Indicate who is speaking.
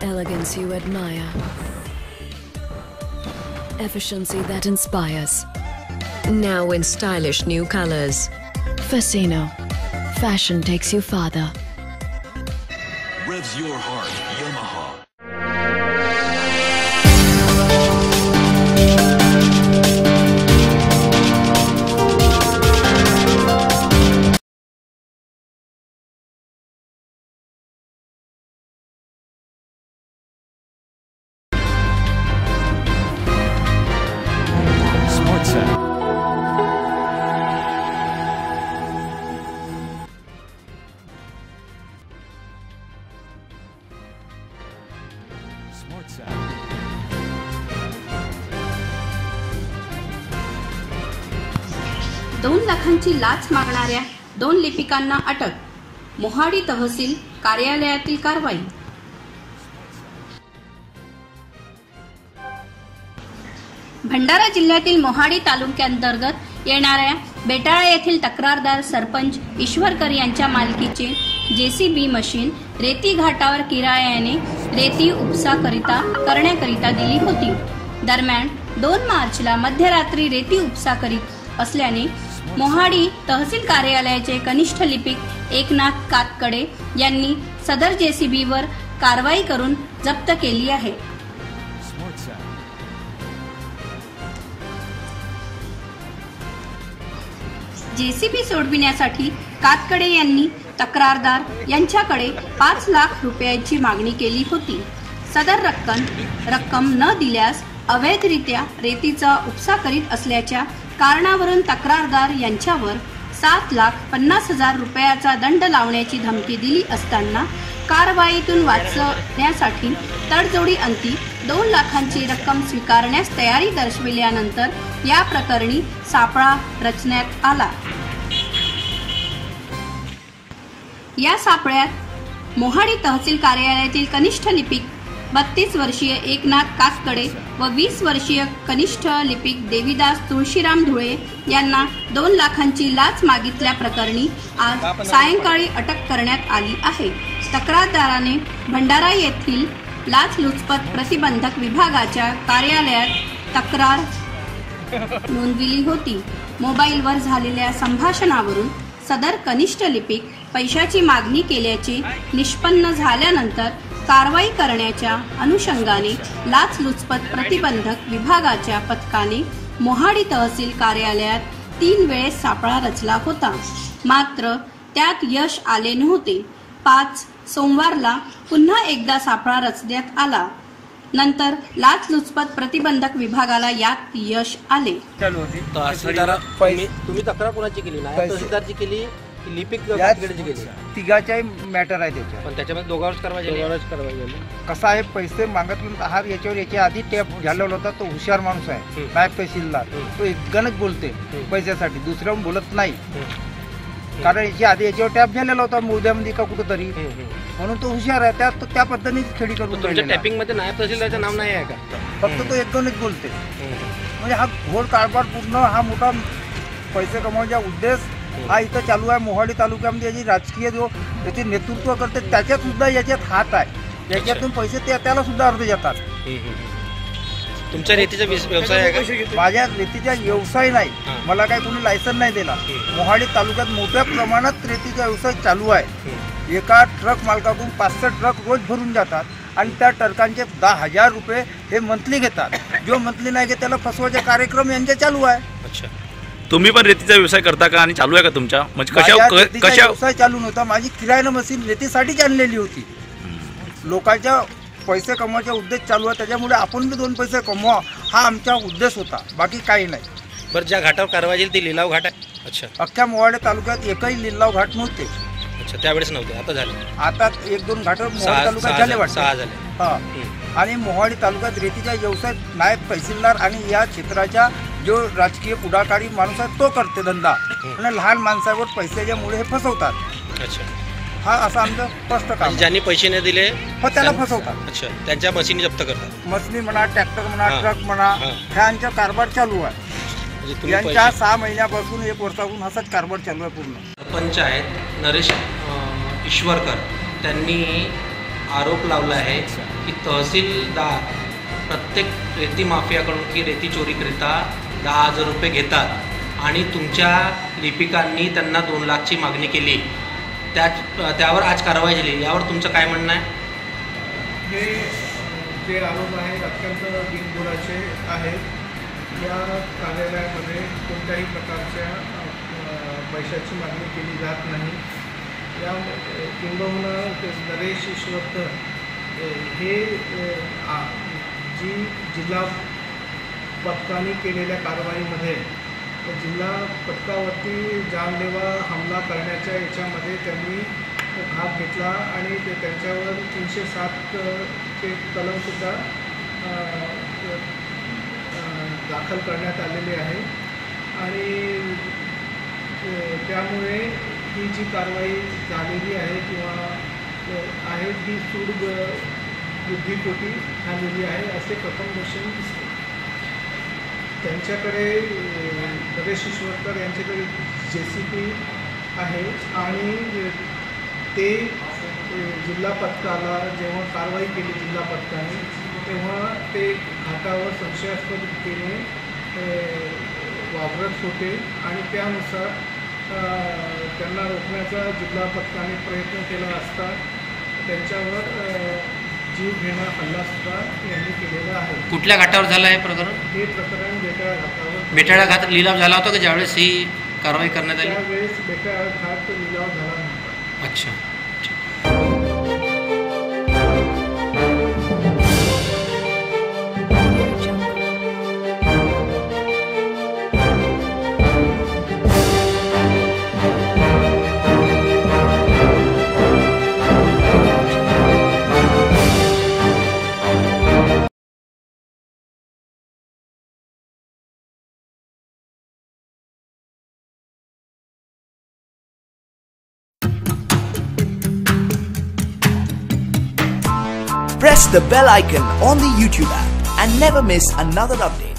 Speaker 1: Elegance you admire. Efficiency that inspires.
Speaker 2: Now in stylish new colors.
Speaker 1: Fascino. Fashion takes you farther.
Speaker 3: Revs your heart, Yamaha.
Speaker 4: $2 लाखांची लाच मागणाऱ्या 2 लिपिकांना अटक. मोहाडी तहसील कार्यालयातील कारवाई. भंडारा जिल्ह्यातील मोहाडी तालुक्यांतर्गत येणाऱ्या बेटाळा येथील तक्रारदार सरपंच ईश्वरकर यांच्या मालकीचे जेसीबी मशीन रेती घाटावर किरायाने रेती उपसा करण्याकरिता दिली होती. दरम्यान 2 मार्चला मध्यरात्री रेती उपसा करीत असल्याने मोहाडी तहसील कार्यालयाचे कनिष्ठ लिपिक एकनाथ कातकडे यांनी सदर जेसीबीवर कारवाई करून जप्त केली आहे. जेसीबी सोडविण्यासाठी कातकडे यांनी तक्रारदार यांच्याकडे 5 लाख रुपयांची मागणी केली होती. सदर रक्कम न दिल्यास अवैधरित्या रेतीचा उपसा करीत असल्याच्या कारणावरून तक्रारदार यांच्यावर 7,50,000 रुपयाचा दंड लावण्याची धमकी दिली असताना कारवाईतून वाचण्यासाठी तडजोडी अंती 2 लाखांची रक्कम स्वीकारण्यास तयारी दर्शविल्यानंतर या प्रकरणी सापळा रचण्यात आला. या सापळ्यात मोहाडी तहसील कार्यालयातील कनिष्ठ लिपिक 32 वर्षीय एकनाथ कातकडे व 20 वर्षीय कनिष्ठ लिपिक देवीदास तुळशीराम धुळे यांना 2 लाखांची लाच मागितल्या प्रकरणी आज सायंकाळी अटक करण्यात आली आहे. तक्रारदाराने भंडारा येथील लाचलुचपत प्रतिबंधक विभागाच्या कार्यालयात तक्रार नोंदविली होती. मोबाईलवर झालेल्या संभाषणावरून सदर कनिष्ठ लिपिक पैशाची मागणी केल्याचे निष्पन्न झाल्यानंतर कारवाई करण्याच्या अनुषंगाने लाचलुचपत प्रतिबंधक विभागाच्या पथकाने मोहाडी तहसील कार्यालयात 3 वेळेस सापळा रचला होता. मात्र त्यात यश आले नव्हते. 5 सोमवारला पुन्हा एकदा सापळा रचण्यात आला. नंतर लाचलुचपत प्रतिबंधक विभागाला यात यश आले.
Speaker 5: तुम्ही तक्रार कोणाची केली नाही? तहसीलदारची केली, लिपिक केली?
Speaker 6: तिघाचाही मॅटर आहे त्याच्यात.
Speaker 5: पण त्याच्यामध्ये दोघांवरच कारवाई झाली.
Speaker 6: कसं आहे, पैसे मागत हा याच्यावर याच्या आधी टॅप घालवला होता. तो हुशार माणूस आहे, नायब तहसीलदार. तो इतकंच बोलते पैशासाठी, दुसऱ्याहून बोलत नाही. कारण याच्या आधी याच्यावर टॅप झालेला होता मोद्यामध्ये का कुठंतरी, म्हणून तो हुशार आहे. त्या पद्धतीने खेळी करून
Speaker 5: टॅपिंग मध्ये नायब तहसीलदारचं नाव नाही आहे का?
Speaker 6: फक्त तो एकदमच बोलते. म्हणजे हा घोर कारभार पूर्ण, हा मोठा पैसे कमवण्याचा उद्देश हा इथं चालू आहे. मोहाडी तालुक्यामध्ये याची राजकीय जो याचे नेतृत्व करते त्याच्यात सुद्धा याच्यात हात आहे. याच्यातून पैसे त्याला सुद्धा अर्ध जातात.
Speaker 5: तुमच्या रेतीचा व्यवसाय आहे का?
Speaker 6: माझ्या रेतीचा व्यवसाय नाही, मला काही कोणी लायसन नाही दिला. मोहाडी तालुक्यात मोठ्या प्रमाणात रेतीचा व्यवसाय चालू आहे. एका ट्रक मालकाकडून 500 ट्रक रोज भरून जातात आणि त्या ट्रकांचे 10,000 रुपये हे मंथली घेतात. जो मंथली नाही घेत त्याला फसवायचे कार्यक्रम यांचे चालू आहे.
Speaker 7: अच्छा, तुम्ही पण रेतीचा व्यवसाय करता का आणि चालू आहे का तुमच्या? म्हणजे
Speaker 6: कशा व्यवसाय चालू नव्हता. माझी किरायानं मशीन रेतीसाठीच आणलेली होती. लोकांच्या पैसे कमवायचा उद्देश चालू आहे, त्याच्यामुळे आपण बी 2 पैसे कमवा हा आमचा उद्देश होता, बाकी काही नाही.
Speaker 5: बरं, ज्या घाटावर कारवाई झाली ती लिलाव घाट आहे? अच्छा.
Speaker 6: अख्ख्या मोहाडी तालुक्यात एकही लिलाव घाट नव्हते.
Speaker 5: अच्छा, त्यावेळेस नव्हते, आता झाले.
Speaker 6: आता 1-2 घाट मोहाडी तालुक्यात झाले वाटतं.
Speaker 5: 6 झाले.
Speaker 6: हा. आणि मोहाडी तालुक्यात रेतीचा व्यवसाय नायब तहसीलदार आणि या क्षेत्राच्या जो राजकीय पुढाकारी माणूस आहे तो करते धंदा. आणि लहान माणसावर पैशाच्यामुळे हे फसवतात.
Speaker 5: अच्छा,
Speaker 6: हा असं आमचं स्पष्ट काम.
Speaker 5: ज्यांनी पैसे नाही दिले
Speaker 6: त्याला फसवतात.
Speaker 5: अच्छा, त्यांच्या मशीनी जप्त करतात.
Speaker 6: मशीनी म्हणा, ट्रॅक्टर म्हणा, ट्रक म्हणा, ह्यांचा कारभार चालू आहे. यांच्या 6 महिन्यापासून 1 वर्षापासून असाच कारभार चालू आहे पूर्ण.
Speaker 5: पंचायत नरेश ईश्वरकर त्यांनी आरोप लावला आहे की तहसीलदार प्रत्येक रेती माफियाकडून की रेती चोरीकरिता 10,000 रुपये घेतात आणि तुमच्या लिपिकांनी त्यांना 2 लाखची मागणी केली, त्यावर आज कारवाई झाली, यावर तुमचं काय म्हणणं आहे?
Speaker 8: हे जे आरोप आहेत अत्यंत बिनबुडाचे आहेत. या कार्यालयामध्ये कोणत्याही प्रकारच्या पैशाची मागणी केली जात नाही. या किंबहुना नरेश ईश्वरकर हे जी जिल्हा पथकाने केलेल्या कारवाईमध्ये जिल्हा पथकावरती जानलेवा हमला करण्याच्या याच्यामध्ये त्यांनी भाग घेतला आणि त्यांच्यावर 307 चे कलमसुद्धा दाखल करण्यात आलेले आहे. आणि त्यामुळे ही जी कारवाई झालेली आहे किंवा आहे ती सूड बुद्धीपोटी झालेली आहे असे प्रथम दर्शन दिसते. त्यांच्याकडे नरेश ईश्वरकर यांच्याकडे JCP आहे आणि ते जिल्हा पथकाला जेव्हा कारवाई केली जिल्हा पथकाने तेव्हा ते घाटावर संशयास्पद रीतीने वावरत होते आणि त्यानुसार त्यांना रोखण्याचा जिल्हा पथकाने प्रयत्न केला असता त्यांच्यावर जीव घेणा हल्लासुद्धा यांनी केलेला आहे.
Speaker 5: कुठल्या घाटावर झालं आहे प्रकरण?
Speaker 8: हे प्रकरण बेटाळा घाटावर.
Speaker 5: बेटाळा घाट लिलाव झाला होता का ज्यावेळेस ही कारवाई करण्यात आली?
Speaker 8: त्यावेळेस बेटाळा घाट लिलाव झाला नव्हता.
Speaker 5: अच्छा.
Speaker 9: Press the bell icon on the YouTube app and never miss another update.